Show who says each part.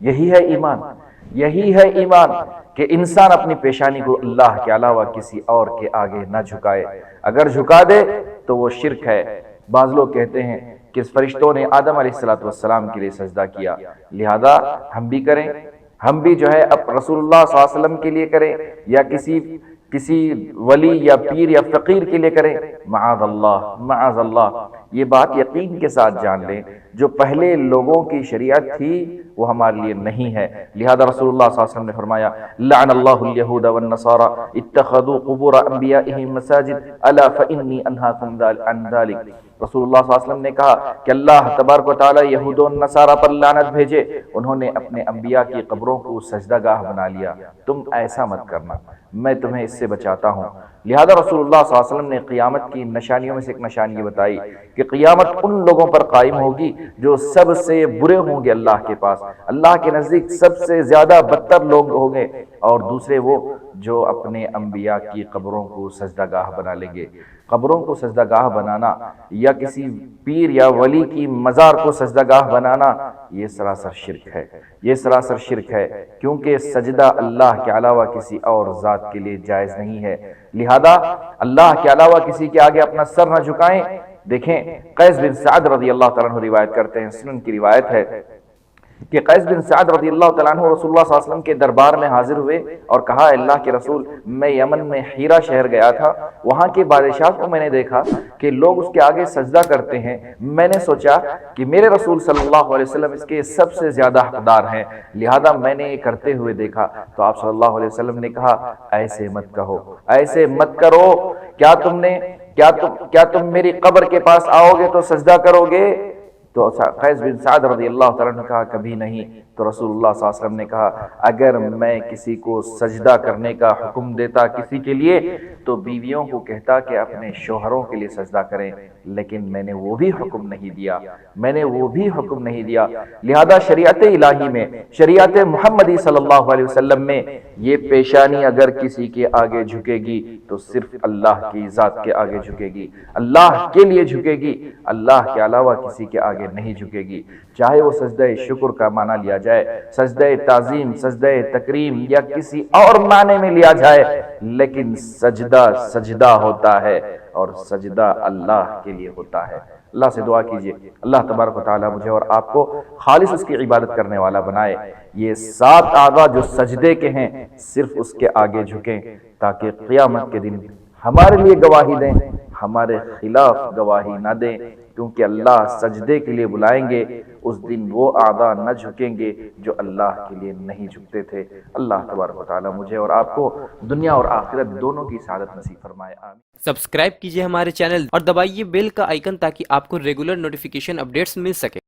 Speaker 1: یہی ہے ایمان، یہی ہے ایمان کہ انسان اپنی پیشانی کو اللہ کے علاوہ کسی اور کے آگے نہ جھکائے۔ اگر جھکا دے تو وہ شرک ہے۔ بعض لوگ کہتے ہیں کہ فرشتوں نے آدم علیہ السلام کے لیے سجدہ کیا، لہذا ہم بھی کریں، ہم بھی جو ہے اب رسول اللہ صلی اللہ علیہ وسلم کے لیے کریں، یا کسی ولی یا پیر یا فقیر کے لیے کریں۔ معاذ اللہ، معاذ اللہ، یہ بات یقین کے ساتھ جان لیں، جو پہلے لوگوں کی شریعت تھی وہ ہمارے لیے نہیں ہے۔ لہذا رسول اللہ صلی اللہ علیہ وسلم نے فرمایا لعن اللہ الیہود والنصارى اتخذوا قبور انبیائهم مساجد الا فانی انہاکم عن ذلک۔ رسول اللہ صلی اللہ علیہ وسلم نے کہا کہ اللہ تبارک و تعالی یہود و نصارہ پر لعنت بھیجے، انہوں نے اپنے انبیاء کی قبروں کو سجدہ گاہ بنا لیا، تم ایسا مت کرنا، میں تمہیں اس سے بچاتا ہوں۔ لہذا رسول اللہ صلی اللہ علیہ وسلم نے قیامت کی نشانیوں میں سے ایک نشانی یہ بتائی کہ قیامت ان لوگوں پر قائم ہوگی جو سب سے برے ہوں گے اللہ کے پاس، اللہ کے نزدیک سب سے زیادہ بدتر لوگ ہوں گے، اور دوسرے وہ جو اپنے انبیاء کی قبروں کو سجدہ گاہ بنا لیں گے۔ قبروں کو سجدہ گاہ بنانا یا کسی پیر یا ولی کی مزار کو سجدہ گاہ بنانا یہ سراسر شرک ہے، یہ سراسر شرک ہے، کیونکہ سجدہ اللہ کے علاوہ کسی اور ذات کے لیے جائز نہیں ہے۔ لہذا اللہ کے علاوہ کسی کے آگے اپنا سر نہ جھکائیں۔ دیکھیں قیس بن سعد رضی اللہ تعالیٰ عنہ روایت کرتے ہیں، سنن کی روایت ہے کہ قیس بن سعد رضی اللہ تعالیٰ عنہ رسول اللہ صلی اللہ علیہ وسلم کے دربار میں حاضر ہوئے اور کہا اللہ کے رسول، میں یمن میں حیرہ شہر گیا تھا، وہاں کے بادشاہ کو میں نے دیکھا کہ لوگ اس کے آگے سجدہ کرتے ہیں، میں نے سوچا کہ میرے رسول صلی اللہ علیہ وسلم اس کے سب سے زیادہ حقدار ہیں، لہذا میں نے یہ کرتے ہوئے دیکھا تو آپ صلی اللہ علیہ وسلم نے کہا ایسے مت کہو، ایسے مت کرو، کیا تم میری قبر کے پاس آؤ گے تو سجدہ کرو گے؟ تو قیس بن سعد رضی اللہ تعالیٰ نے کہا کبھی نہیں۔ تو رسول اللہ صلی اللہ علیہ وسلم نے کہا اگر میں کسی کو سجدہ کرنے کا حکم دیتا کسی کے لیے تو بیویوں کو کہتا کہ اپنے شوہروں کے لیے سجدہ کریں، لیکن میں نے وہ بھی حکم نہیں دیا، میں نے وہ بھی حکم نہیں دیا۔ لہذا شریعت الہی میں، شریعت محمدی صلی اللہ علیہ وسلم میں یہ پیشانی اگر کسی کے آگے جھکے گی تو صرف اللہ کی ذات کے آگے جھکے گی، اللہ کے لیے جھکے گی، اللہ کے علاوہ کسی کے آگے نہیں جھکے گی، چاہے وہ سجدہ شکر کا معنی لیا جائے، سجدہ تعظیم، سجدہ تکریم یا کسی اور معنی میں لیا جائے، لیکن سجدہ سجدہ ہوتا ہے اور سجدہ اللہ کے لیے ہوتا ہے۔ اللہ سے دعا کیجئے اللہ تبارک و تعالی مجھے اور آپ کو خالص اس کی عبادت کرنے والا بنائے۔ یہ 7 اعضاء جو سجدے کے ہیں صرف اس کے آگے جھکیں تاکہ قیامت کے دن ہمارے لیے گواہی دیں، ہمارے خلاف گواہی نہ دیں، کیونکہ اللہ سجدے کے لیے بلائیں گے، اس دن وہ اعضاء نہ جھکیں گے جو اللہ کے لیے نہیں جھکتے تھے۔ اللہ تبارک و تعالی مجھے اور آپ کو دنیا اور آخرت دونوں کی سعادت نصیب فرمائے، آمین۔
Speaker 2: سبسکرائب کیجئے ہمارے چینل اور دبائیے بیل کا آئیکن تاکہ آپ کو ریگولر نوٹیفیکیشن اپڈیٹس مل سکیں۔